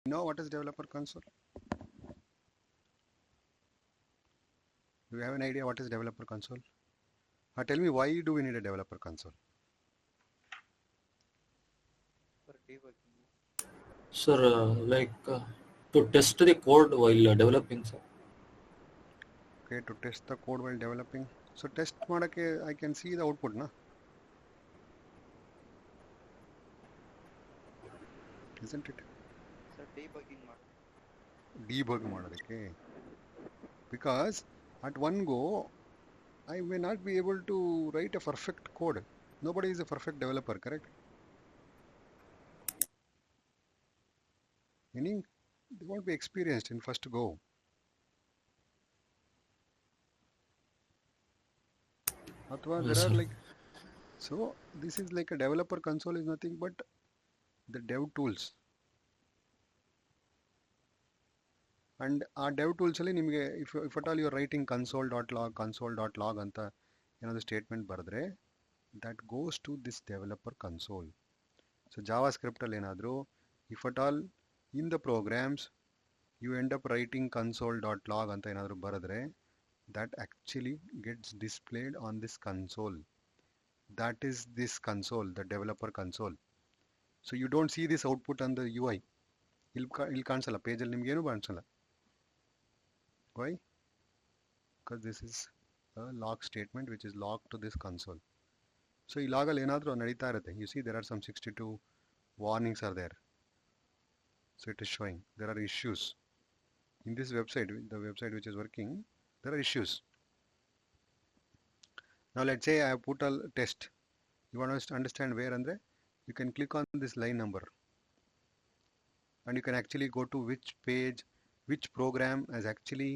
know what is developer console? Do you have an idea what is developer console? Tell me, why do we need a developer console? For debugging. Sir, to test the code while developing, sir. Okay, to test the code while developing. So test ಮಾಡಕ್ಕೆ I can see the output, na? Isn't it? Sir, debugging ಮಾಡಿ. Debug ಮಾಡೋದಕ್ಕೆ. Because at one go, I may not be able to write a perfect code. Nobody is a perfect developer, correct? Meaning they won't be experienced in first go. Athwa Yes, there are sir. like, so this is like a developer console is nothing but the dev tools. And our dev tools ಅಲ್ಲಿ ನಿಮಗೆ if at all you are writing console.log ಅಂತ ಏನಾದ್ರು statement ಬರೆದ್ರೆ that goes to this developer console. So JavaScript ಅಲ್ಲಿ ಏನಾದ್ರು if at all in the programs you end up writing console.log ಅಂತ ಏನಾದ್ರು ಬರೆದ್ರೆ that actually gets displayed on this console. That is this console, the developer console. So you don't see this output on the UI. ಇಲ್ಲಿ ಕಾಣಿಸಲ್ಲ ಪೇಜಲ್ಲಿ ನಿಮ್ಗೇನು ಕಾಣಿಸಲ್ಲ. Why? Because this is a log statement which is logged to this console. So ಈ ಲಾಗಲ್ಲಿ ಏನಾದರೂ ನಡೀತಾ ಇರುತ್ತೆ. You see there are some 62 warnings are there. So it is showing there are issues. In this website, the website which is working, there are issues. Now let's say I have put a test. You want to understand where andre? You can click on this line number. And you can actually go to which page, which program has actually,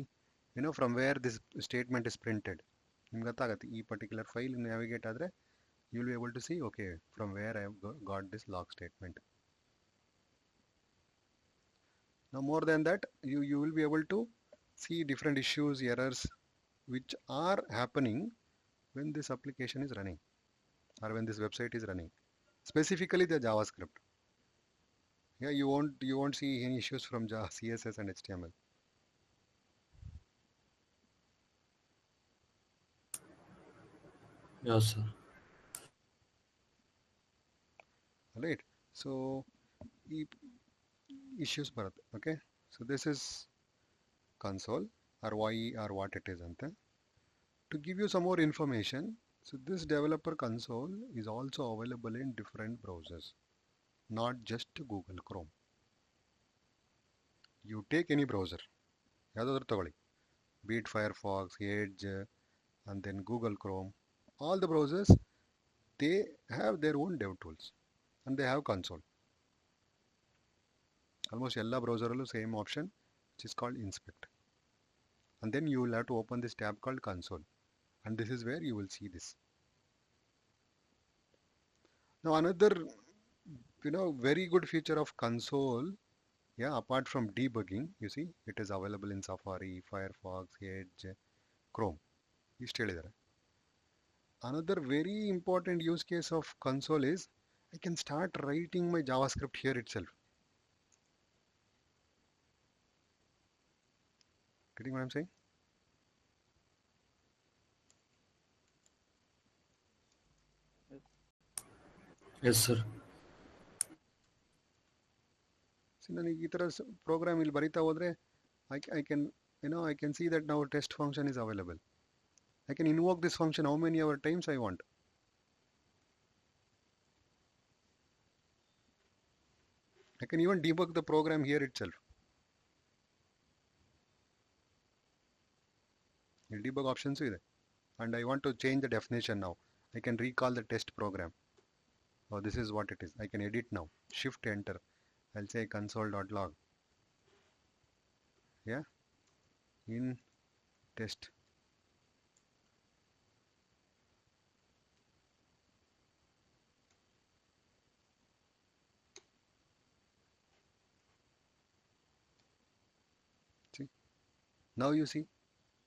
from where this statement is printed. ನಿಮ್ಗೆ ಗೊತ್ತಾಗುತ್ತೆ ಈ particular file navigate ಆದರೆ you will be able to see, okay, from where I have got this log statement. Now more than that, you will be able to see different issues, errors which are happening when this application is running or when this website is running. Specifically the JavaScript. Yeah, you won't see any issues from CSS and HTML. Yes, sir. Right. So issues ಬರುತ್ತೆ. Okay. So this is console or why or what it is ante. To give you some more information, so this developer console is also available in different browsers, not just Google Chrome. You take any browser, ಯಾವುದಾದ್ರೂ ತಗೊಳ್ಳಿ, be it Firefox, Edge, and then Google Chrome, all the browsers, they have their own dev tools and they have console. Almost ಎಲ್ಲ browserಲ್ಲೂ same option which is called inspect. And then you will have to open this tab called console. And this is where you will see this. Now another, very good feature of console, yeah, apart from debugging, you see, it is available in Safari, Firefox, Edge, Chrome. ಇಷ್ಟು ಹೇಳಿದ್ದಾರೆ. Another very important use case of console is I can start writing my JavaScript here itself. Getting what I'm saying? Yes, sir. See, ನನಗೆ ಈ ಥರ program ಇಲ್ಲಿ ಬರಿತಾ ಹೋದರೆ I can, I can see that now test function is available. I can invoke this function how many ever times I want. I can even debug the program here itself. The debug options ಇದೆ. And I want to change the definition now. I can recall the test program. Oh, this is what it is. I can edit now. Shift enter. I'll say console.log. Yeah. In test. See. Now you see.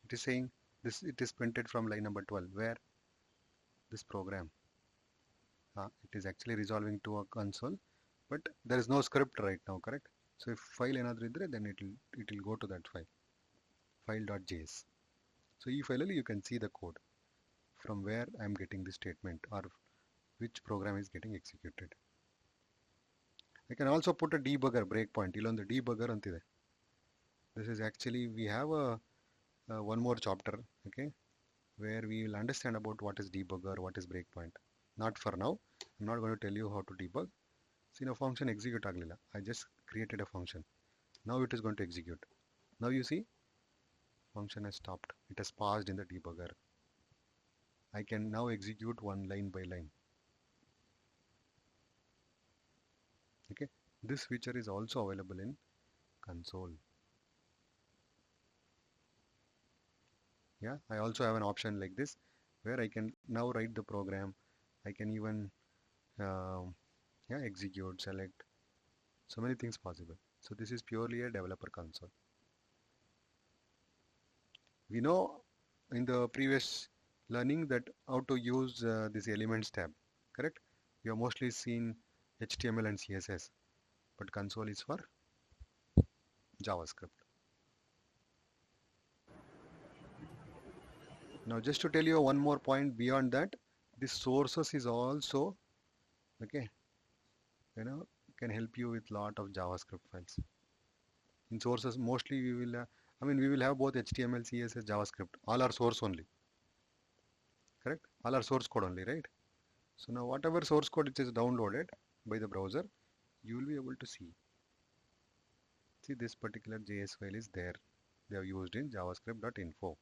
It is saying this. It is printed from line number 12. Where? This program. It is actually resolving to a console. But there is no script right now, correct? So if file ಏನಾದರೂ ಇದ್ರೆ then it will go to that file.js. So ಈ ಫೈಲಲ್ಲಿ you can see the code from where I am getting the statement or which program is getting executed. I can also put a debugger breakpoint. ಇಲ್ಲೊಂದು debugger ಅಂತಿದೆ. This is actually we have one more chapter, okay, where we will understand about what is debugger, what is breakpoint. Not for now. I'm not going to tell you how to debug. See, now function execute ಆಗಲಿಲ್ಲ. I just created a function. Now it is going to execute. Now you see, function has stopped. It has paused in the debugger. I can now execute one line by line. Okay, this feature is also available in console. Yeah, I also have an option like this where I can now write the program. I can even execute, select, so many things possible. So this is purely a developer console. We know in the previous learning that how to use this elements tab, correct? You have mostly seen HTML and CSS, but console is for JavaScript. Now just to tell you one more point beyond that, this sources is also, okay, can help you with lot of JavaScript files. In sources mostly we will we will have both HTML, CSS, JavaScript, all are source only, correct? All are source code only, right? So now whatever source code it is downloaded by the browser, you will be able to see this particular JS file is there. They have used in javascript.info.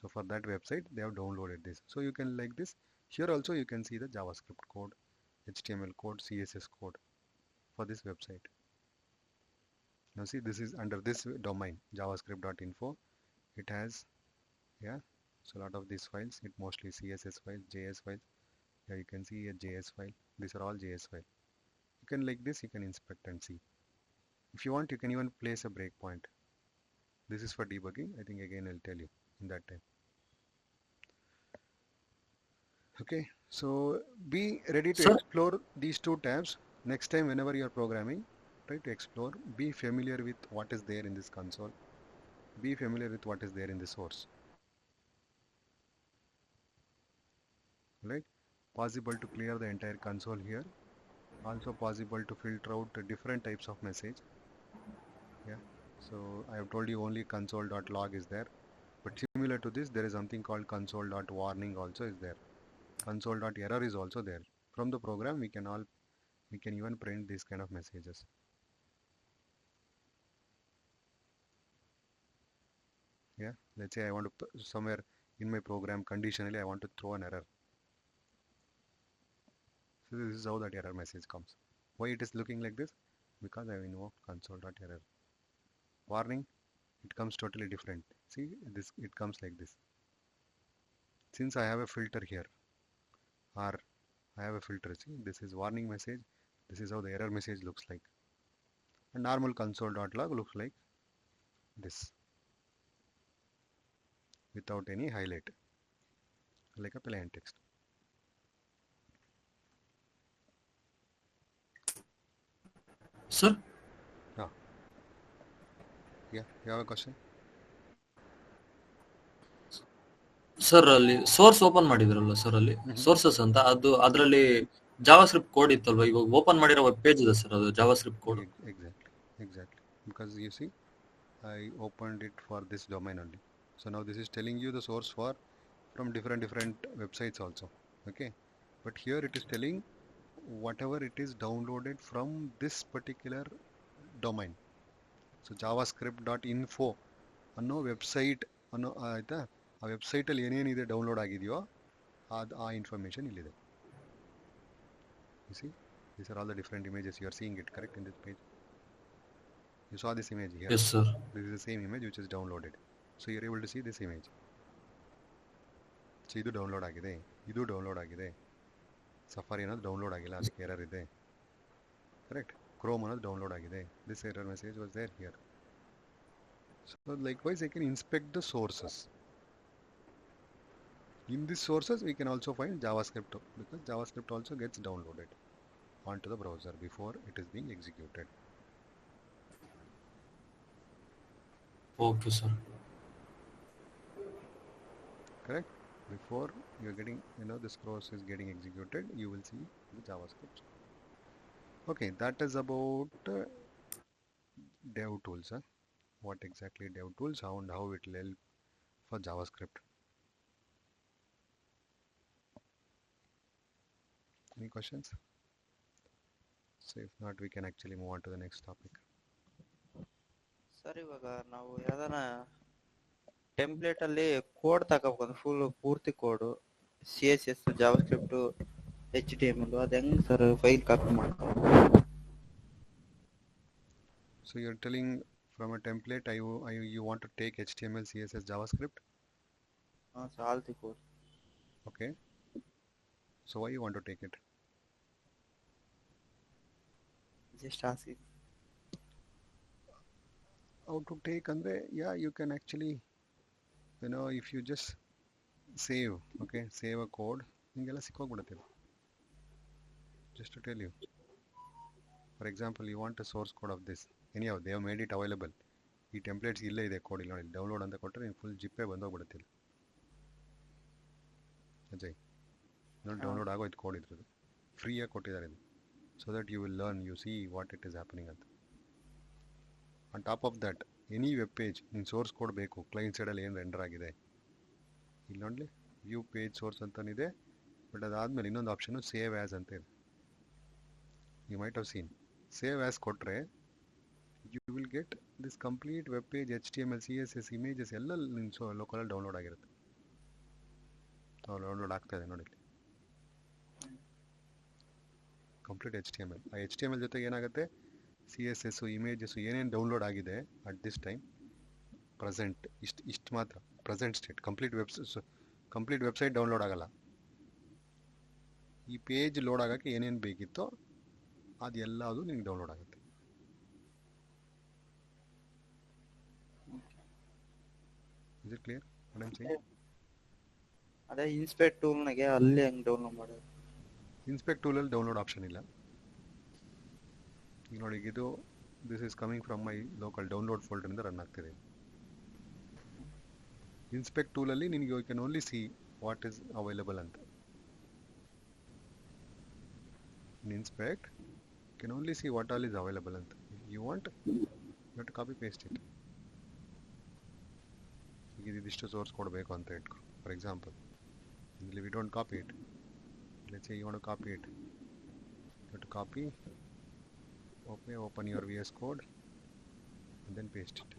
So for that website they have downloaded this. So you can like this. Here also you can see the JavaScript code, HTML code, CSS code for this website. Now see, this is under this domain javascript.info. It has, so a lot of these files, it mostly CSS files, JS files. Yeah, you can see a JS file. These are all JS files. You can like this, you can inspect and see. If you want, you can even place a breakpoint. This is for debugging. I think again I'll tell you in that time. Okay, so be ready to explore these two tabs. Next time whenever you are programming, try to explore, be familiar with what is there in this console, be familiar with what is there in the source. Right? Possible to clear the entire console here. Also possible to filter out different types of message. Yeah, so I have told you only console.log is there, but similar to this there is something called console.warning also is there. Console.error is also there. From the program we can even print these kind of messages. Yeah, let's say I want to somewhere in my program conditionally I want to throw an error. So this is how that error message comes. Why it is looking like this? Because I have invoked console.error. Warning, it comes totally different. See, this it comes like this. Since I have a filter here, or I have a filter, see, this is warning message, this is how the error message looks like. A normal console.log looks like this, without any highlight, like a plain text. Sir? Yeah, you have a question? Sir ಅಲ್ಲಿ source open ಮಾಡಿದ್ರಲ್ಲ sir, ಅಲ್ಲಿ sources ಅಂತ ಅದು ಅದರಲ್ಲಿ JavaScript code ಇತ್ತಲ್ವಾ, ಇವಾಗ open ಮಾಡಿರೋ web page ಇದೆ sir, ಅದು JavaScript code. Exactly. Because you see, I opened it for this domain only. So now this is telling you the source from different websites also. Okay, but here it is telling whatever it is downloaded from this particular domain. So javascript.info ಅನ್ನೋ website ಅನ್ನೋ ಆಯಿತಾ, ಆ ವೆಬ್ಸೈಟಲ್ಲಿ ಏನೇನಿದೆ download ಆಗಿದೆಯೋ ಆ information ಇಲ್ಲಿದೆ. You see, these are all the different images. You are seeing it correct in this page. You saw this image here. Yes sir. This is the same image which is downloaded. So you are able to see this image. So ಇದು download ಆಗಿದೆ, ಇದು download ಆಗಿದೆ. Safari ಅನ್ನೋದು download ಆಗಿಲ್ಲ, ಅದಕ್ಕೆ error ಇದೆ, correct. Chrome ಅನ್ನೋದು download ಆಗಿದೆ. This error message was there here. So likewise I can inspect the sources. In these sources we can also find JavaScript, because JavaScript also gets downloaded onto the browser before it is being executed. Okay, sir. Correct? Before you're getting, this cross is getting executed, you will see the JavaScript. Okay, that is about dev tools. Huh? What exactly dev tools, how and how it will help for JavaScript. Any questions? So if not, we can actually move on to the next topic. Sir ಇವಾಗ ನಾವು ಯಾವ್ದಾನ template ಅಲ್ಲಿ code ತಗೋಬೇಕು full ಪೂರ್ತಿ code CSS JavaScript HTML ಅದು ಹೆಂಗ್ sir file copy ಮಾಡ್ಕೊಂಡು So you're telling from a template, you want to take HTML, CSS, JavaScript. All the code Okay. So why you want to take it? Just asking How to take andre, yeah, you can actually, if you just save, okay, save a code, ನಿಮಗೆಲ್ಲ ಸಿಕ್ಕೋಗ್ಬಿಡುತ್ತೆ. Just to tell you, for example, you want a source code of this. Anyhow, they have made it available. ಈ templates ಇಲ್ಲೇ ಇದೆ code ಇಲ್ಲ ನೋಡಿ, download ಅಂತ ಕೊಟ್ಟರೆ ನೀನು full ಜಿಪ್ಪೇ ಬಂದೋಗ್ಬಿಡುತ್ತೆ. Ajay ನೋಡಿ, ಡೌನ್ಲೋಡ್ ಆಗೋಯ್ತು ಕೋಡ್ ಇದ್ರದ್ದು, ಫ್ರೀಯಾಗಿ ಕೊಟ್ಟಿದ್ದಾರೆ ಇದು. So that you will learn, you see what it is happening ಅಂತ. On top of that, any web page ನೀನು ಸೋರ್ಸ್ ಕೋಡ್ ಬೇಕು, ಕ್ಲೈಂಟ್ ಸೈಡಲ್ಲಿ ಏನು ರೆಂಡರ್ ಆಗಿದೆ ಇಲ್ಲಿ ನೋಡಲಿ, ವ್ಯೂ ಪೇಜ್ ಸೋರ್ಸ್ ಅಂತನಿದೆ. ಬಟ್ ಅದಾದಮೇಲೆ ಇನ್ನೊಂದು ಆಪ್ಷನು ಸೇವ್ ಆ್ಯಸ್ ಅಂತ ಇದೆ. You might have seen, save as ಕೊಟ್ಟರೆ you will get this complete web page, HTML, CSS, images ಎಲ್ಲ ನಿಮ್ಮ ಲೋಕಲಲ್ಲಿ ಡೌನ್ಲೋಡ್ ಆಗಿರುತ್ತೆ. ಡೌನ್ಲೋಡ್ ಆಗ್ತಾ ಇದೆ ನೋಡಿ, ಕಂಪ್ಲೀಟ್ HTML. ಆ HTML ಜೊತೆಗೆ ಏನಾಗುತ್ತೆ, CSS, ಇಮೇಜಸ್ಸು ಏನೇನು ಡೌನ್ಲೋಡ್ ಆಗಿದೆ ಅಟ್ ದಿಸ್ ಟೈಮ್ ಪ್ರೆಸೆಂಟ್, ಇಷ್ಟು ಮಾತ್ರ present state. Complete website download ಆಗಲ್ಲ. ಈ ಪೇಜ್ ಲೋಡ್ ಆಗೋಕ್ಕೆ ಏನೇನು ಬೇಕಿತ್ತೋ ಅದೆಲ್ಲ ಅದು ನಿಮ್ಗೆ ಡೌನ್ಲೋಡ್ ಆಗುತ್ತೆ. Is it clear what I am saying? ಅದೇ ಇನ್ಸ್ಪೆಕ್ಟ್ ಟೂಲ್ನಾಗೆ ಅಲ್ಲಿ ಹೆಂಗ್ ಡೌನ್ಲೋಡ್ ಮಾಡೋದು? ಇನ್ಸ್ಪೆಕ್ಟ್ ಟೂಲಲ್ಲಿ ಡೌನ್ಲೋಡ್ ಆಪ್ಷನ್ ಇಲ್ಲ. ಈಗ ನೋಡಿ, ಇದು this is coming from my local download ಫೋಲ್ಡರಿಂದ ರನ್ ಆಗ್ತಿದೆ. ಇನ್ಸ್ಪೆಕ್ಟ್ ಟೂಲಲ್ಲಿ ನಿನಗೆ you can only see what is available ಅಂತ. In inspect you can only see what all is available ಅಂತ. You want, you have to copy paste it. ಈಗ ಇದಿಷ್ಟು source ಕೊಡಬೇಕು ಅಂತ ಇಟ್ಕೊ. ಫಾರ್ ಎಕ್ಸಾಂಪಲ್, ಇಲ್ಲಿ we don't copy it. Let's say you want to copy it. You have to copy, open your VS Code and then paste it.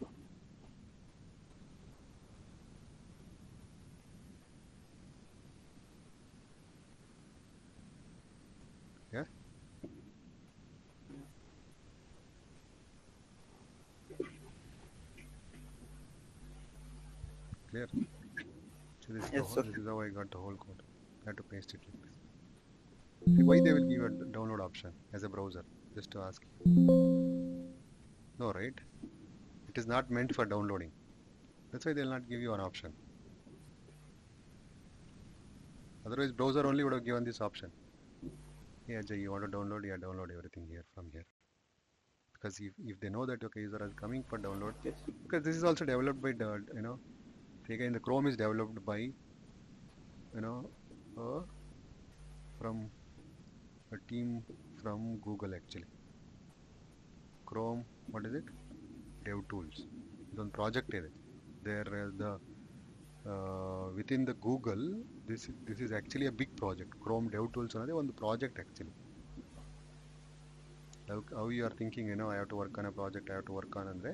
Yeah, clear. So this is, Yes, sir. this is how I got the whole code. I have to paste it like this. See, why they will give a download option as a browser? Just to ask you. No, right? It is not meant for downloading. That's why they will not give you an option. Otherwise, browser only would have given this option. Yeah, Jay, you want to download? Yeah, download everything here from here. Because if they know that, okay, user is coming for download, because this is also developed by again, the Chrome is developed by from a team from Google actually. Chrome, what is it? Dev tools. It's one project here. There the within the Google, this is actually a big project. Chrome Dev tools another one project actually. How you are thinking, I have to work on a project, I have to work on andre,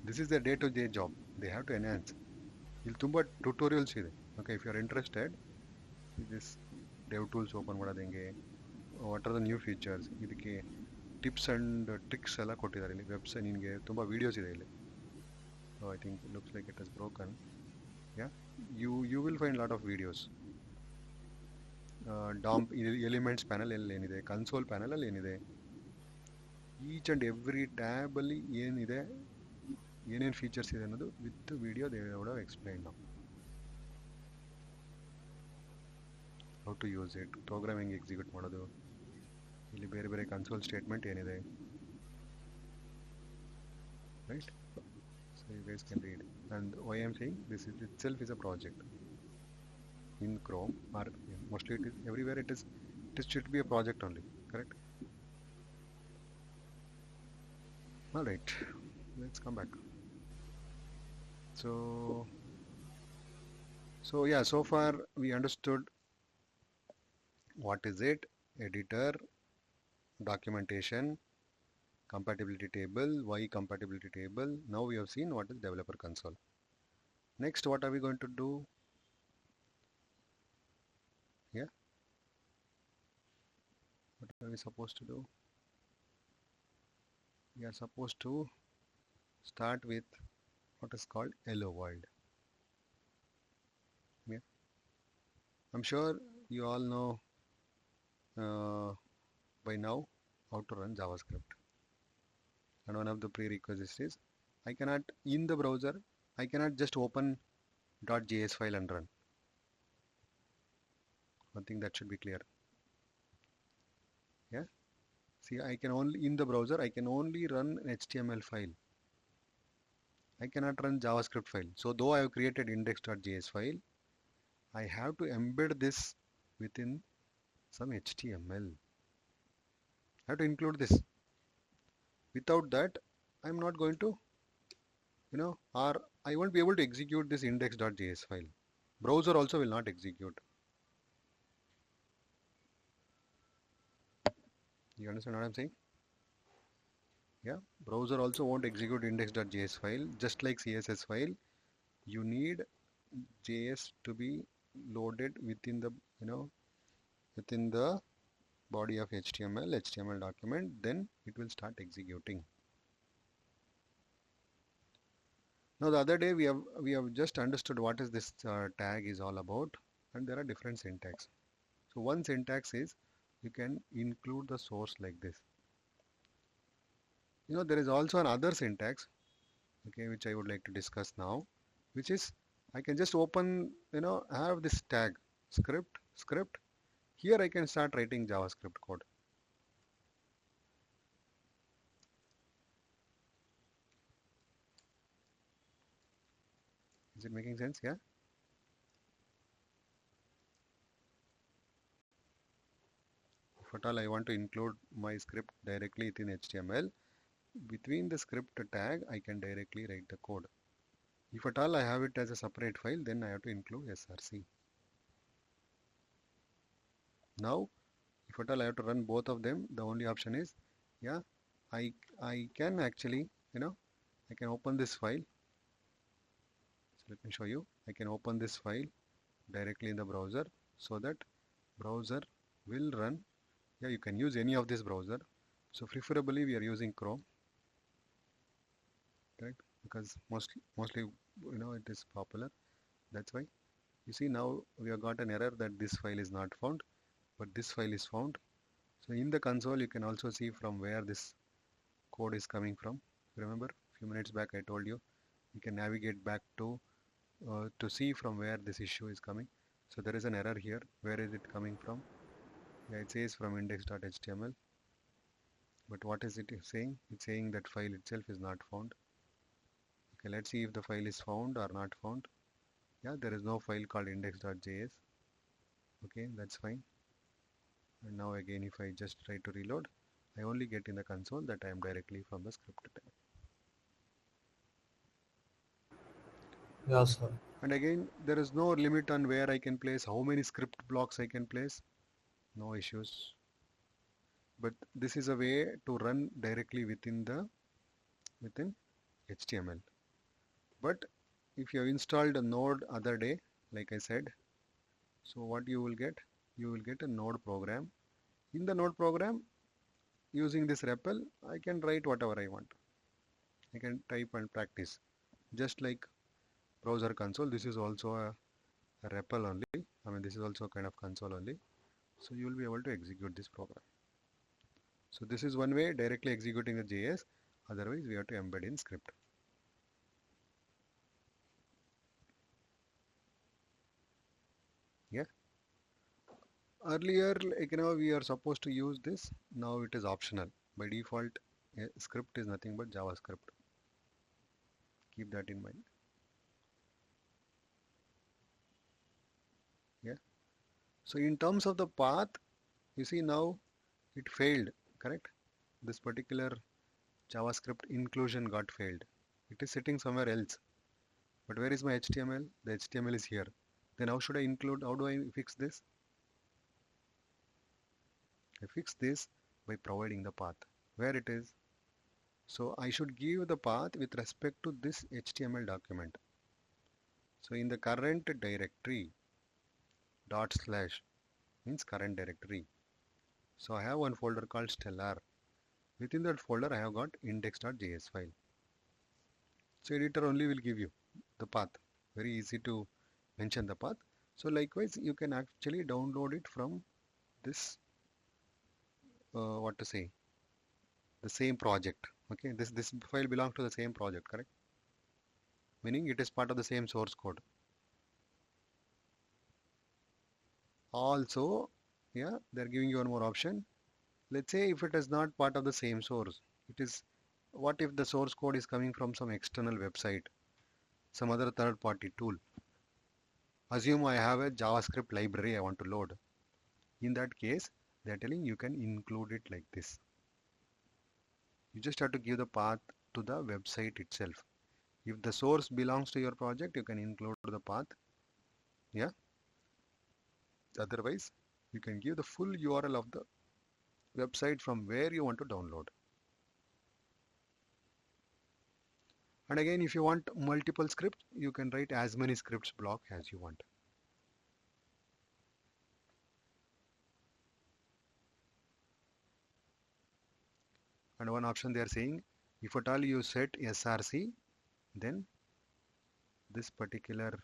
this is their day-to-day job. They have to enhance. ಇಲ್ಲಿ ತುಂಬ tutorials ಇದೆ. Okay, if you are interested, this dev tools open ಮಾಡೋದು ಹೆಂಗೆ, what are the new features, ಇದಕ್ಕೆ tips and tricks ಎಲ್ಲ ಕೊಟ್ಟಿದ್ದಾರೆ ಇಲ್ಲಿ. Website ನಿಮಗೆ ತುಂಬ ವೀಡಿಯೋಸ್ ಇದೆ ಇಲ್ಲಿ. I think looks like it is broken. Yeah, you will find lot of videos. DOM elements panel ಅಲ್ಲಿ ಏನಿದೆ, ಕನ್ಸೋಲ್ ಪ್ಯಾನಲಲ್ಲಿ ಏನಿದೆ, ಈಚ್ ಆ್ಯಂಡ್ ಎವ್ರಿ ಟ್ಯಾಬಲ್ಲಿ ಏನಿದೆ, ಏನೇನು ಫೀಚರ್ಸ್ ಇದೆ ಅನ್ನೋದು with video they would have explain ನಾವು. How to use it, programming execute ಮಾಡೋದು, ಇಲ್ಲಿ ಬೇರೆ ಬೇರೆ ಕನ್ಸೋಲ್ ಸ್ಟೇಟ್ಮೆಂಟ್ ಏನಿದೆ, right. So so you guys can read. And why I'm saying this is itself is a project in Chrome, or mostly it is everywhere. It should be a project only, correct? All right, let's come back. So yeah, so far we understood what is it, editor, documentation, compatibility table, why compatibility table. Now we have seen what is developer console. Next, what are we going to do? Yeah, what are we supposed to do? We are supposed to start with what is called hello world. Yeah, I'm sure you all know by now how to run JavaScript. And one of the prerequisites is I cannot, in the browser, I cannot just open .js file and run. One thing that should be clear. Yeah. See, I can only, in the browser, I can only run an HTML file. I cannot run JavaScript file. So though I have created index.js file, I have to embed this within some HTML. I have to include this. Without that, I'm not going to, or I won't be able to execute this index.js file. Browser also will not execute. You understand what I'm saying? Yeah, browser also won't execute index.js file. Just like CSS file, you need JS to be loaded within the, within the body of HTML document, then it will start executing. Now the other day we have just understood what is this tag is all about, and there are different syntax. So one syntax is you can include the source like this. There is also another syntax, okay, which I would like to discuss now, which is I can just open, have this tag script. Here I can start writing JavaScript code. Is it making sense? Yeah. If at all I want to include my script directly within HTML, between the script tag I can directly write the code. If at all I have it as a separate file, then I have to include src. Now, if at all I have to run both of them, the only option is, yeah, I can actually, I can open this file. So let me show you. I can open this file directly in the browser, so that browser will run. Yeah, you can use any of this browser. So preferably we are using Chrome, right? Because mostly it is popular. That's why you see now we have got an error that this file is not found, but this file is found. So in the console you can also see from where this code is coming from. Remember a few minutes back I told you can navigate back to see from where this issue is coming. So there is an error here. Where is it coming from? Yeah, it says from index.html, but what is it saying? It's saying that file itself is not found. Okay, let's see if the file is found or not found. Yeah, there is no file called index.js. Okay, that's fine. And now again, if I just try to reload, I only get in the console that I am directly from the script tag. Yeah, sir. And again, there is no limit on where I can place, how many script blocks I can place. No issues. But this is a way to run directly within HTML. But if you have installed a node other day, like I said, so what you will get? You will get a node program. In the node program, using this REPL, I can write whatever I want. I can type and practice. Just like browser console, this is also a REPL only. I mean, this is also kind of console only. So you will be able to execute this program. So this is one way directly executing the JS. Otherwise, we have to embed in script. Yeah. Earlier, like, we are supposed to use this. Now it is optional. By default, script is nothing but JavaScript. Keep that in mind. Yeah. So in terms of the path, you see now it failed, correct? This particular JavaScript inclusion got failed. It is sitting somewhere else. But where is my HTML? The HTML is here. Then how should I include? How do I fix this? I fix this by providing the path. Where it is? So I should give the path with respect to this HTML document. So in the current directory, dot slash means current directory. So I have one folder called stellar. Within that folder I have got index.js file. So editor only will give you the path. Very easy to mention the path. So likewise you can actually download it from this what to say, the same project. Okay, this file belongs to the same project, correct? Meaning it is part of the same source code. Also, yeah, they're giving you one more option. Let's say if it is not part of the same source, it is, what if the source code is coming from some external website, some other third-party tool? Assume I have a JavaScript library I want to load. In that case, they're telling you can include it like this. You just have to give the path to the website itself. If the source belongs to your project, you can include the path. Yeah. Otherwise, you can give the full URL of the website from where you want to download. And again, if you want multiple scripts, you can write as many scripts block as you want. And one option they are saying, if at all you set src, then this particular,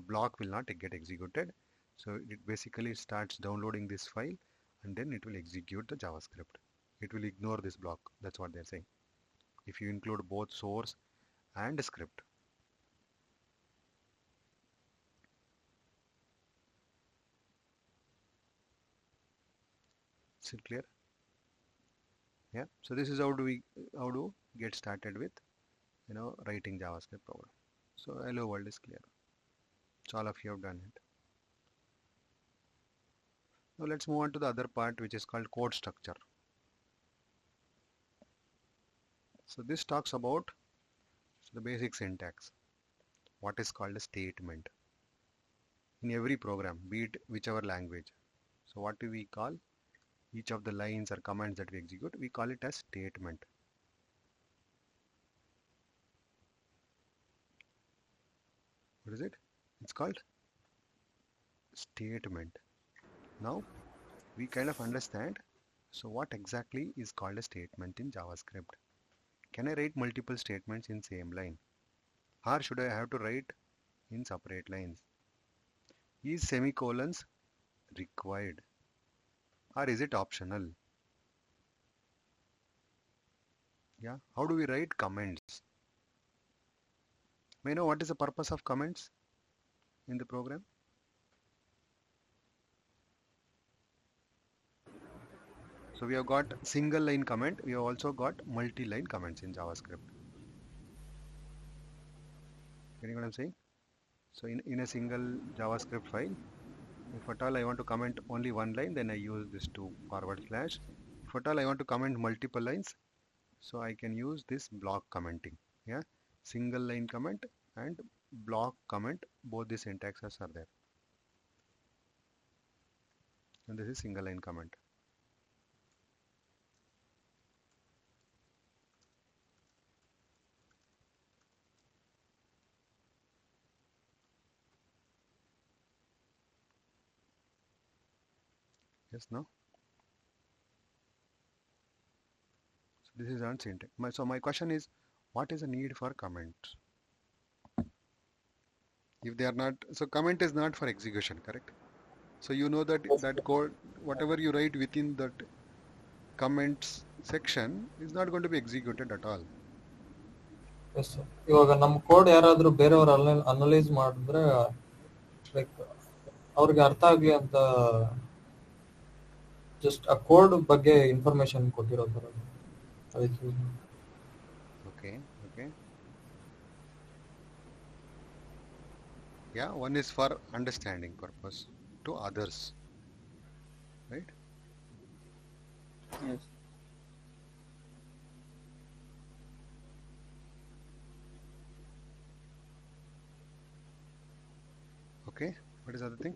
block will not get executed. So it basically starts downloading this file and then it will execute the JavaScript. It will ignore this block. That's what they're saying. If you include both source and script. Is it clear? Yeah. So this is how do get started with writing JavaScript program. So hello world is clear. So all of you have done it. Now let's move on to the other part, which is called code structure. So this talks about the basic syntax. What is called a statement in every program, be it whichever language. So what do we call each of the lines or commands that we execute? We call it as statement. What is it? It's called statement. Now we kind of understand. So what exactly is called a statement in JavaScript? Can I write multiple statements in same line? Or should I have to write in separate lines? Is semicolons required? Or is it optional? Yeah. How do we write comments? May I know what is the purpose of comments in the program? So we have got single line comment. We have also got multi-line comments in JavaScript. Getting what I'm saying? So in a single JavaScript file, if at all I want to comment only one line, then I use this // If at all I want to comment multiple lines, so I can use this block commenting. Yeah, single line comment and block comment, both the syntaxes are there. And this is single line comment. Yes, no? So this is on syntax. So my question is, what is the need for comments? If they are not, so comment is not for execution, correct? So you know that that code, whatever you write within that comments section is not going to be executed at all. Yes sir. ಇವಾಗ ನಮ್ಮ code ಯಾರಾದರೂ ಬೇರೆಯವರು analyse ಮಾಡಿದ್ರೆ like ಅವ್ರಿಗೆ ಅರ್ಥ ಆಗಲಿ ಅಂತ just ಆ ಕೋಡ್ ಬಗ್ಗೆ ಇನ್ಫಾರ್ಮೇಶನ್ ಕೊಟ್ಟಿರೋದು ಅದಕ್ಕೆ Okay, okay. Yeah, one is for understanding purpose to others, right? Yes. Okay, what is the other thing?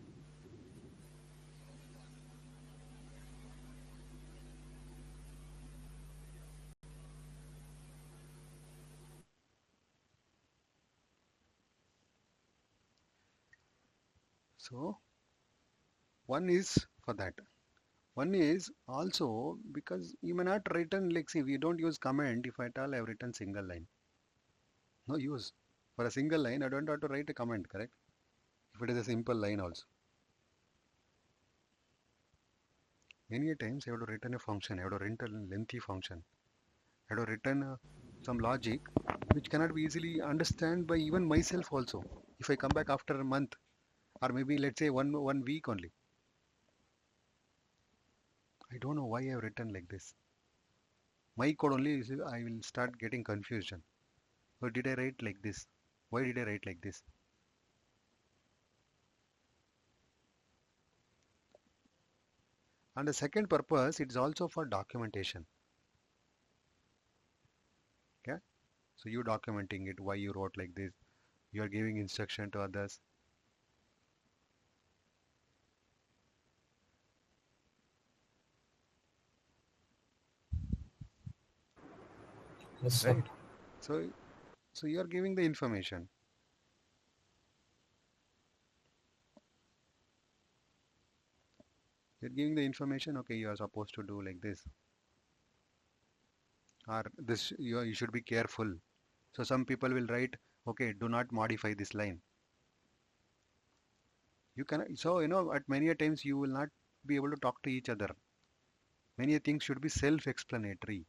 So one is for that. One is also because you may not written like, see, we don't use comment if at all I've written single line. No use. For a single line, I don't have to write a comment, correct? If it is a simple line also. Many a times I have to written a function, I have to written a lengthy function. I have to written some logic which cannot be easily understand by even myself also. If I come back after a month or maybe let's say one week only, I don't know why I have written like this. My code only is I will start getting confusion. So did I write like this? Why did I write like this? And the second purpose, it's also for documentation. Okay, so you documenting it, why you wrote like this. You are giving instruction to others. Yes, sir. Right? So you are giving the information. You're giving the information. Okay, you are supposed to do like this, or this. You should be careful. So some people will write, okay, do not modify this line. You can. So at many a times you will not be able to talk to each other. Many things should be self-explanatory.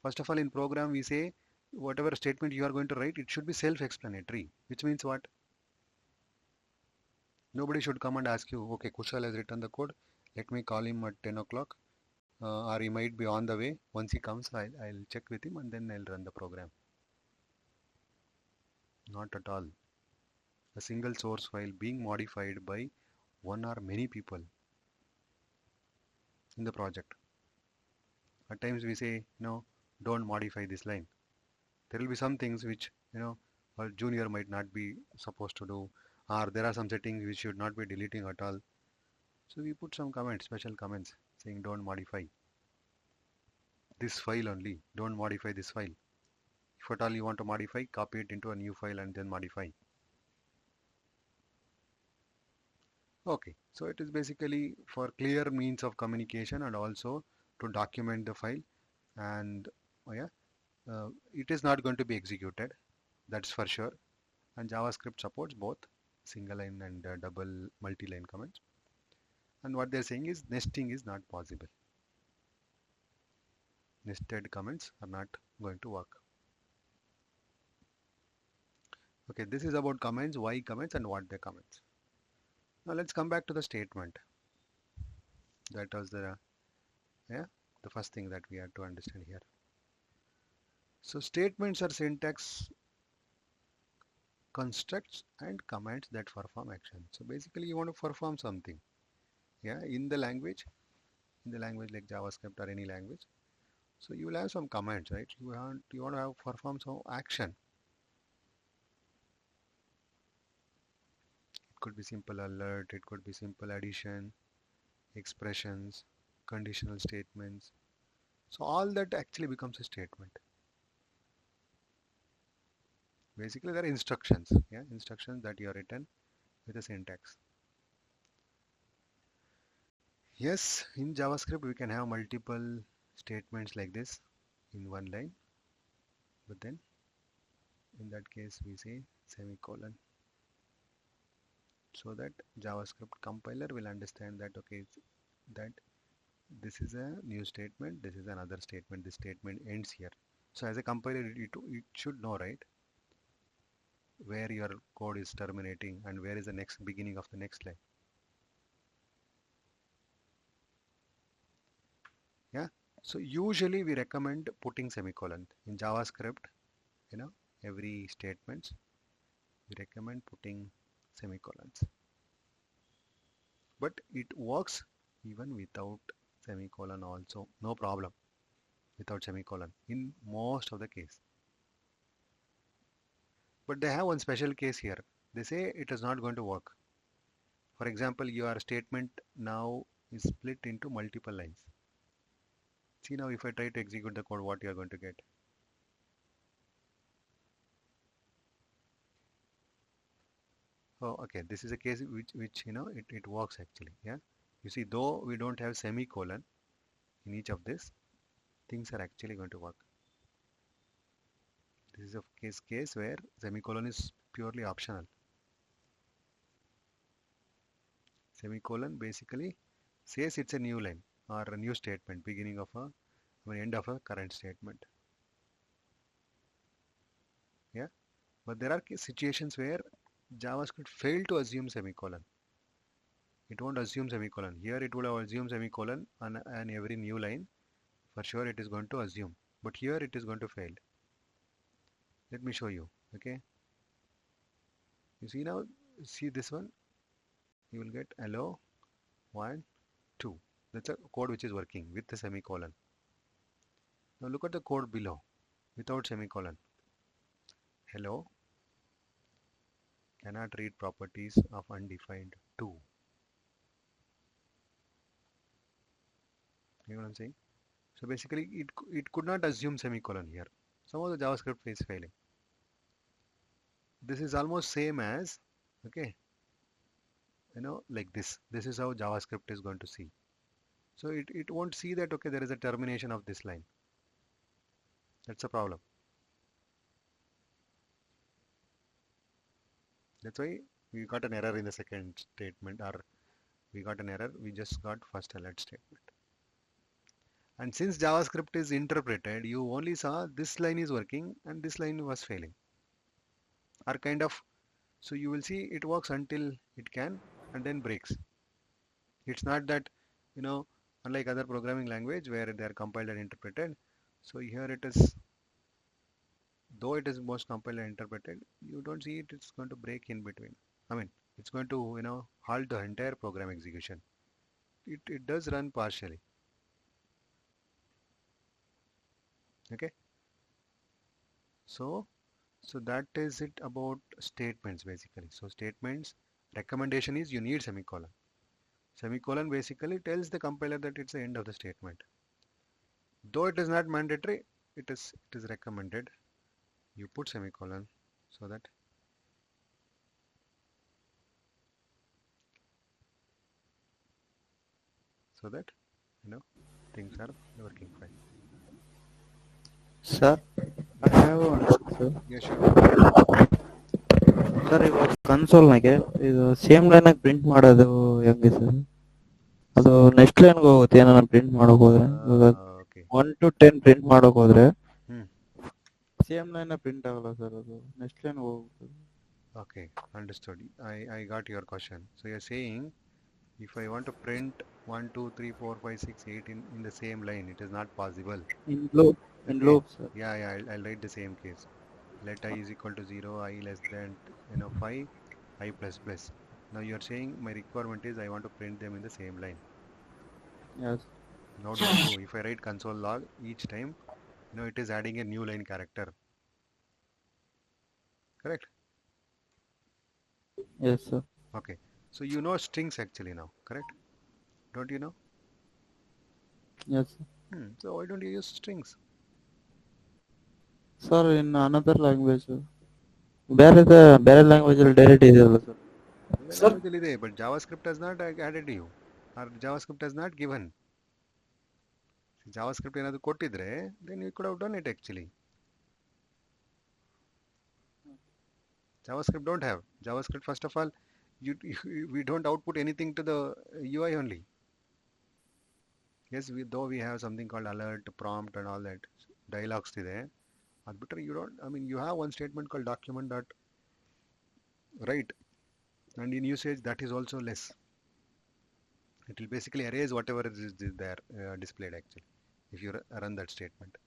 First of all, in program we say whatever statement you are going to write, it should be self-explanatory. Which means what? Nobody should come and ask you, okay, Kushal has written the code. Let me call him at 10 o'clock. Or he might be on the way. Once he comes, I'll check with him and then I'll run the program. Not at all. A single source file being modified by one or many people in the project. At times we say, no, don't modify this line. There will be some things which, a junior might not be supposed to do, or there are some settings which should not be deleting at all. So we put some comments, special comments, saying don't modify this file only. Don't modify this file. If at all you want to modify, copy it into a new file and then modify. Okay, so it is basically for clear means of communication and also to document the file. And oh yeah, it is not going to be executed, that's for sure. And JavaScript supports both single line and double multi-line comments. And what they're saying is nesting is not possible. Nested comments are not going to work. Okay, this is about comments, why comments and what they comments. Now let's come back to the statement. That was the first thing that we had to understand here. So statements are syntax constructs and commands that perform action. So basically you want to perform something. Yeah, in the language like JavaScript or any language. So you will have some commands, right? You want to have perform some action. It could be simple alert, it could be simple addition, expressions, conditional statements. So all that actually becomes a statement. Basically there are instructions, yeah, instructions that you are written with a syntax. Yes, in JavaScript we can have multiple statements like this in one line, but then in that case we say semicolon, so that JavaScript compiler will understand that okay, that this is a new statement, this is another statement, this statement ends here. So as a compiler it should know, right, where your code is terminating and where is the next beginning of the next line. Yeah, So usually we recommend putting semicolon in JavaScript. Every statements we recommend putting semicolons, but it works even without semicolon also, no problem without semicolon in most of the case. But they have one special case here. They say it is not going to work. For example, your statement now is split into multiple lines. See now, if I try to execute the code, what you are going to get? Oh, okay. This is a case which it works actually. Yeah. You see, though we don't have semicolon in each of this, things are actually going to work. This is a case where semicolon is purely optional. Semicolon basically says it's a new line or a new statement, beginning of end of a current statement. Yeah. But there are situations where JavaScript failed to assume semicolon. It won't assume semicolon. Here it would have assumed semicolon on every new line. For sure it is going to assume. But here it is going to fail. Let me show you. Okay. You see now, see this one. You will get hello 1, 2. That's a code which is working with the semicolon. Now look at the code below without semicolon. Hello cannot read properties of undefined 2. You know what I'm saying? So basically it could not assume semicolon here. Some of the JavaScript is failing. This is almost same as, okay, like this. This is how JavaScript is going to see. So it won't see that, okay, there is a termination of this line. That's a problem. That's why we got an error in the second statement, or we got an error. We just got first alert statement. And since JavaScript is interpreted, you only saw this line is working and this line was failing. Or kind of, so you will see it works until it can and then breaks. It's not that, unlike other programming language where they are compiled and interpreted. So here it is, though it is most compiled and interpreted, you don't see it, it's going to break in between. I mean, it's going to, halt the entire program execution. It does run partially. Okay. So that is it about statements basically. So statements recommendation is you need semicolon. Semicolon basically tells the compiler that it's the end of the statement. Though it is not mandatory, it is recommended. You put semicolon so that things are working fine. Sir, I have one sir. Yeah, sure. Sir ಇವಾಗ ಕನ್ಸೋಲ್ನಾಗೆ ಇದು same ಲೈನಾಗ print ಮಾಡೋದು ಹೆಂಗೆ sir? ಅದು next ಲೈನ್ಗೆ ಹೋಗುತ್ತೆ ಏನಾರ print ಮಾಡೋಕೆ ಹೋದ್ರೆ. Okay. 1 to 10 ಪ್ರಿಂಟ್ ಮಾಡೋಕೆ ಹೋದ್ರೆ Hmm. ಸೇಮ್ ಲೈನ್ ಪ್ರಿಂಟ್ ಆಗಲ್ಲ ಸರ್, ಅದು ನೆಕ್ಸ್ಟ್ ಲೈನ್ ಹೋಗುತ್ತೆ. Okay, understood. I got your question. So you're saying if I want to print 1, 2, 3, 4, 5, 6, 8 in the same line, it is not possible. In loop, Okay. sir. Yeah, I'll write the same case. Let I is equal to 0, I less than 5, I plus plus. Now you're saying my requirement is I want to print them in the same line. Yes. Now don't you, if I write console log each time, it is adding a new line character. Correct? Yes, sir. Okay. So you know strings actually now, correct? Don't you know? Yes, sir. So why don't you use strings? Sir, in another language, ಬೇರೆ language ಅಲ್ಲಿ direct ಇದೆಯಲ್ಲ sir? Other language ಅಲ್ಲಿ ಇದೆ, but JavaScript has not added you, or JavaScript has not given. JavaScript ಏನಾದ್ರು ಕೊಟ್ಟಿದ್ರೆ then you could have done it actually. JavaScript don't have. JavaScript, first of all, we don't output anything to the UI only. Yes, though we have something called alert, prompt and all that. Dialogues ಇದೆ. ಅದು ಬಿಟ್ಟರೆ you don't, I mean, you have one statement called document dot write, and in usage that is also less. It will basically erase whatever is there displayed actually. if you run that statement.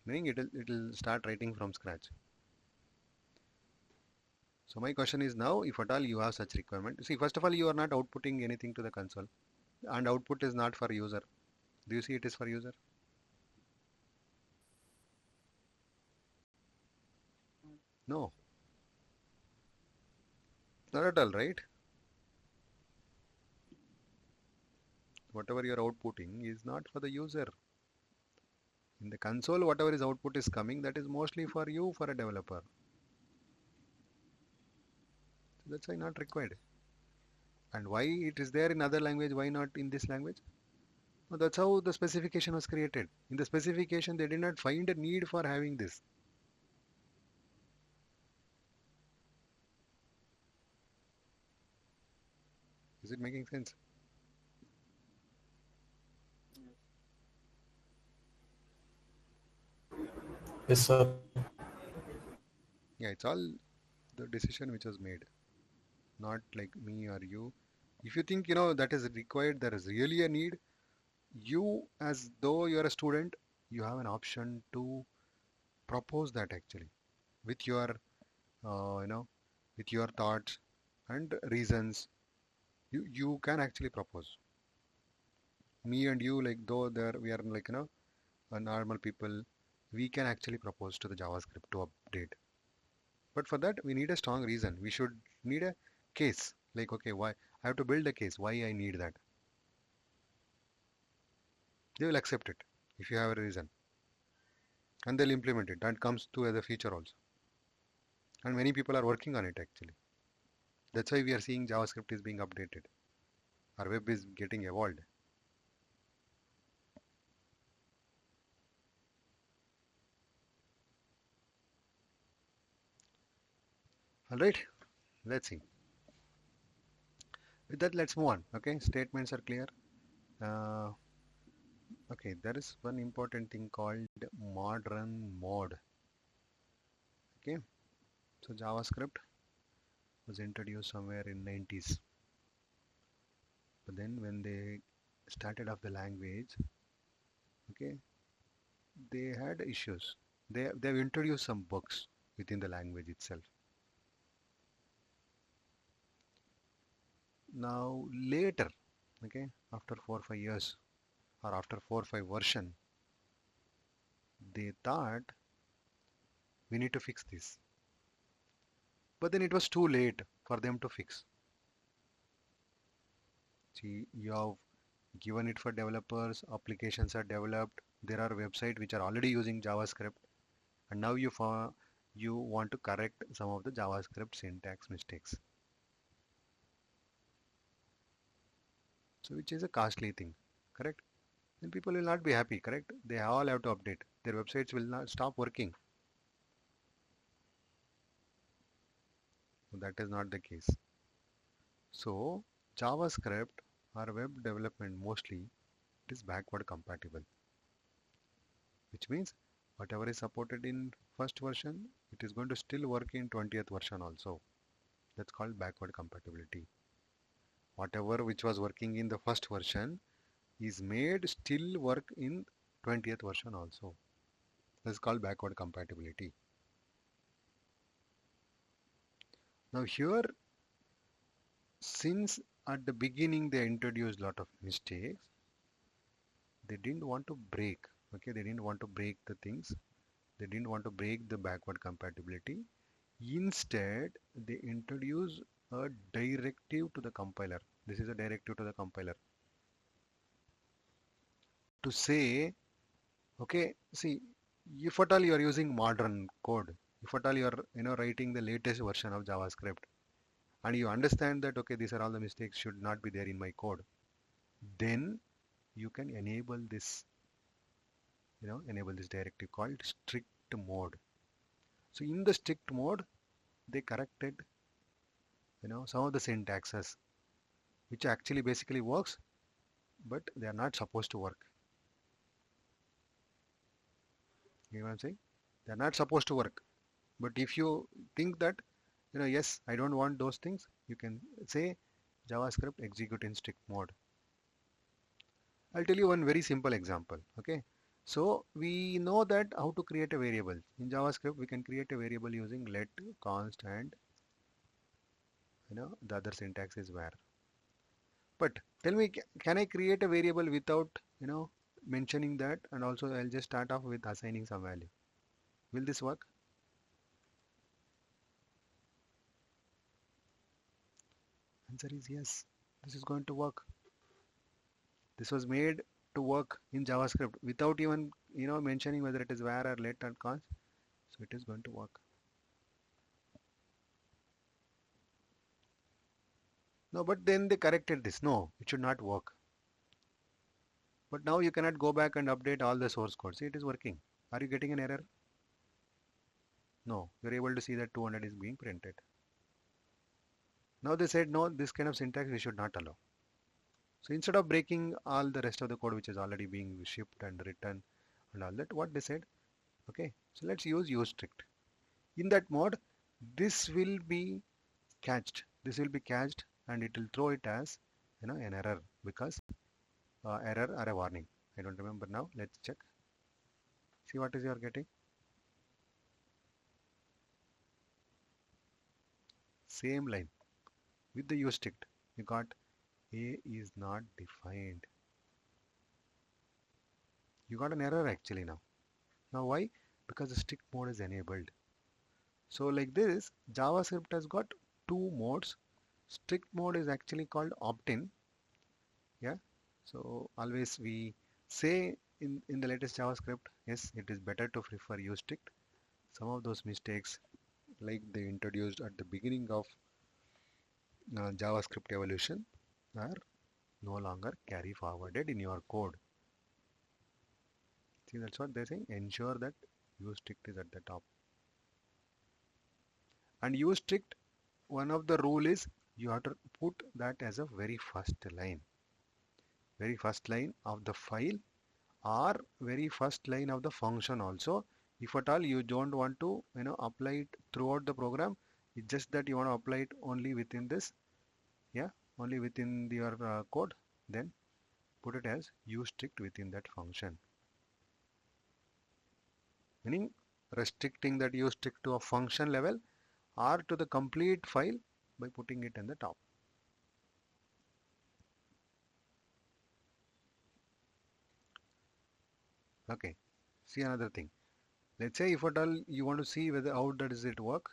Meaning it'll start writing from scratch. So my question is now, if at all you have such requirement, see, first of all, you are not outputting anything to the console, and output is not for user. Do you see it is for user? No, not at all, right? Whatever you are outputting is not for the user. In the console, whatever is output is coming, that is mostly for you, for a developer. So that's why not required. And why it is there in other language, why not in this language? No, that's how the specification was created. In the specification, they did not find a need for having this. Is it making sense? Yes, sir. Yeah, it's all the decision which was made, not like me or you. If you think, that is required, there is really a need, you, as though you're a student, you have an option to propose that actually with your, you know, with your thoughts and reasons. You can actually propose. Me and you, like though there we are like, a normal people, we can actually propose to the JavaScript to update. But for that, we need a strong reason. We should need a case. Like, okay, why I have to build a case why I need that. They will accept it if you have a reason, and they'll implement it. That comes to as a feature also. And many people are working on it actually. That's why we are seeing JavaScript is being updated. Our web is getting evolved. All right, let's see. With that, let's move on. Okay, statements are clear. Uh, okay, there is one important thing called modern mode. Okay, so JavaScript was introduced somewhere in 90s. But then when they started off the language, okay, they had issues. They've introduced some bugs within the language itself. Now later, okay, after 4 or 5 years or after 4 or 5 version, they thought we need to fix this. But then it was too late for them to fix. See, you have given it for developers, applications are developed, there are websites which are already using JavaScript, and now you want to correct some of the JavaScript syntax mistakes. So which is a costly thing, correct? Then people will not be happy, correct? They all have to update. Their websites will not stop working. So that is not the case. So JavaScript or web development mostly it is backward compatible, which means whatever is supported in first version, it is going to still work in 20th version also. That's called backward compatibility. Whatever which was working in the first version is made still work in 20th version also. That's called backward compatibility. Now here, since at the beginning they introduced a lot of mistakes, they didn't want to break. Okay, they didn't want to break the things. They didn't want to break the backward compatibility. Instead, they introduce a directive to the compiler. This is a directive to the compiler to say, okay, see, if at all you are using modern code, if at all you are writing the latest version of JavaScript, and you understand that okay, these are all the mistakes should not be there in my code, then you can enable this, enable this directive called strict mode. So in the strict mode, they corrected, some of the syntaxes, which actually basically works, but they are not supposed to work. You know what I'm saying? They are not supposed to work. But if you think that, yes, I don't want those things, you can say JavaScript execute in strict mode. I'll tell you one very simple example. Okay, so we know that how to create a variable in JavaScript. We can create a variable using let, const, and the other syntax is var. But tell me, can I create a variable without mentioning that, and also I'll just start off with assigning some value? Will this work? Answer is yes. This is going to work. This was made to work in JavaScript without even mentioning whether it is var or let or const. So it is going to work. No, but then they corrected this. No, it should not work. But now you cannot go back and update all the source code. See, it is working. Are you getting an error? No, you're able to see that 200 is being printed. Now they said no, this kind of syntax we should not allow. So instead of breaking all the rest of the code which is already being shipped and written and all that, what they said, okay, so let's use strict. In that mode, this will be catched. This will be catched and it will throw it as an error because error or a warning. I don't remember now. Let's check. See what is you are getting. Same line with the strict. You got A is not defined. You got an error actually now. Now why? Because the strict mode is enabled. So like this, JavaScript has got two modes. Strict mode is actually called opt-in. Yeah. So always we say in the latest JavaScript, yes, it is better to prefer use strict. Some of those mistakes, like they introduced at the beginning of JavaScript evolution, are no longer carry forwarded in your code. See, that's what they're saying. Ensure that use strict is at the top. And use strict, one of the rule is you have to put that as a very first line of the file or very first line of the function also. If at all you don't want to apply it throughout the program, it's just that you want to apply it only within this, yeah, only within your code, then put it as use strict within that function, meaning restricting that use strict to a function level or to the complete file by putting it in the top. Okay, see another thing. Let's say if at all you want to see whether how does it work.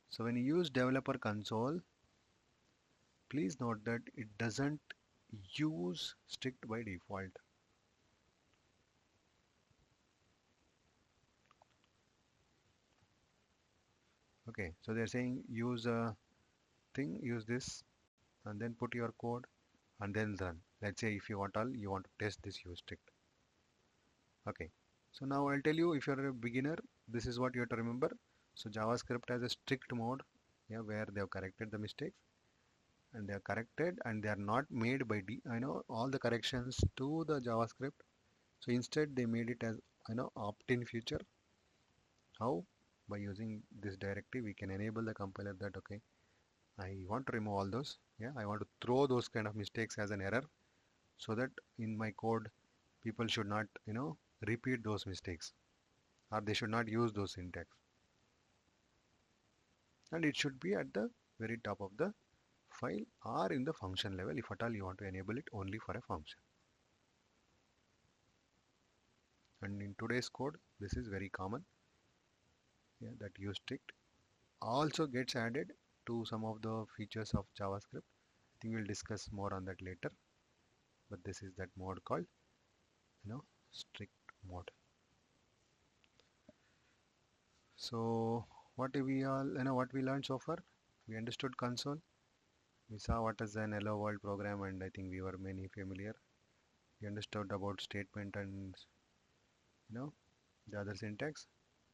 So when you use developer console, please note that it doesn't use strict by default. Okay, so they're saying use a thing, use this, and then put your code and then run. Let's say if you want to test this use strict. Okay, so now I'll tell you, if you're a beginner, this is what you have to remember. So JavaScript has a strict mode, yeah, where they have corrected the mistakes, and they are corrected and they are not made by all the corrections to the JavaScript. So instead they made it as opt-in feature. How? By using this directive we can enable the compiler that okay, I want to remove all those, yeah, I want to throw those kind of mistakes as an error so that in my code people should not repeat those mistakes, or they should not use those syntax, and it should be at the very top of the file or in the function level if at all you want to enable it only for a function. And in today's code this is very common, yeah, that use strict also gets added to some of the features of JavaScript. I think we'll discuss more on that later, but this is that mode called strict mode. So what we all what we learned so far, we understood console, we saw what is an hello world program, and I think we were many familiar. We understood about statement and the other syntax.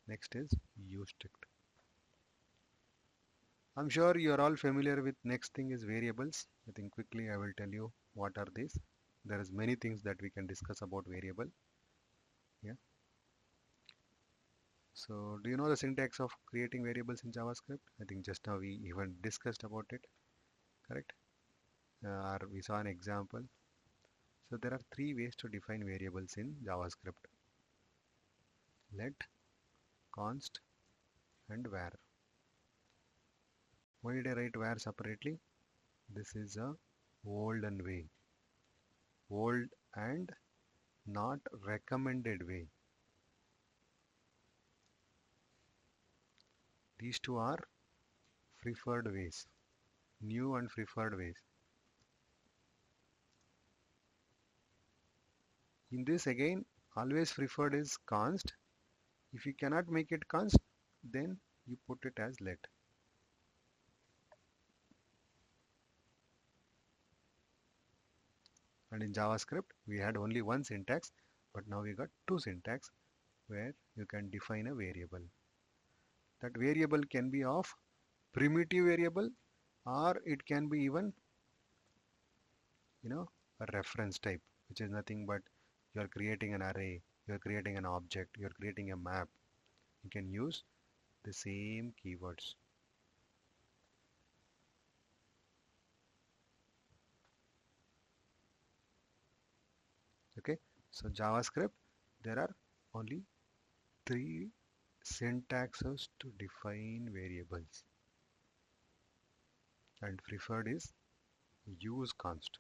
Next is use strict. I'm sure you are all familiar with next thing is variables. I think quickly I will tell you what are these. There is many things that we can discuss about variable. Yeah. So do you know the syntax of creating variables in JavaScript? I think just now we even discussed about it, correct? Or we saw an example. So there are three ways to define variables in JavaScript: let, const, and var. Why did I write var separately? This is a olden way, old and not recommended way. These two are preferred ways, new and preferred ways. In this again, always preferred is const. If you cannot make it const, then you put it as let. And in JavaScript, we had only one syntax, but now we got two syntax where you can define a variable. That variable can be of primitive variable, or it can be even, a reference type, which is nothing but you are creating an array, you are creating an object, you are creating a map. You can use the same keywords. Okay, so JavaScript, there are only three syntaxes to define variables, and preferred is use const.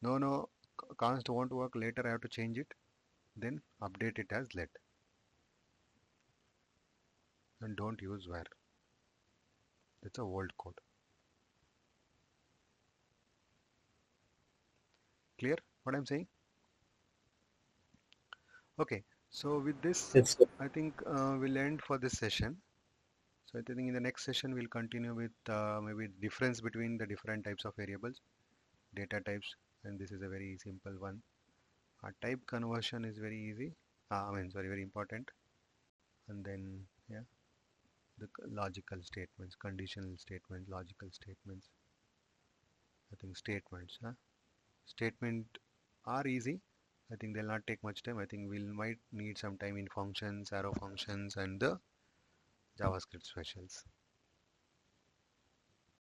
No, const won't work, later I have to change it, then update it as let, and don't use var. That's a old code. Clear what I'm saying? Okay, so with this, Yes, sir. I think we'll end for this session. So I think in the next session we'll continue with maybe difference between the different types of variables, data types, and this is a very simple one. Type conversion is very easy. Very important. And then, yeah, the logical statements, conditional statements, logical statements. I think statements. Statement are easy. I think they'll not take much time. I think we'll might need some time in functions, arrow functions, and the JavaScript specials.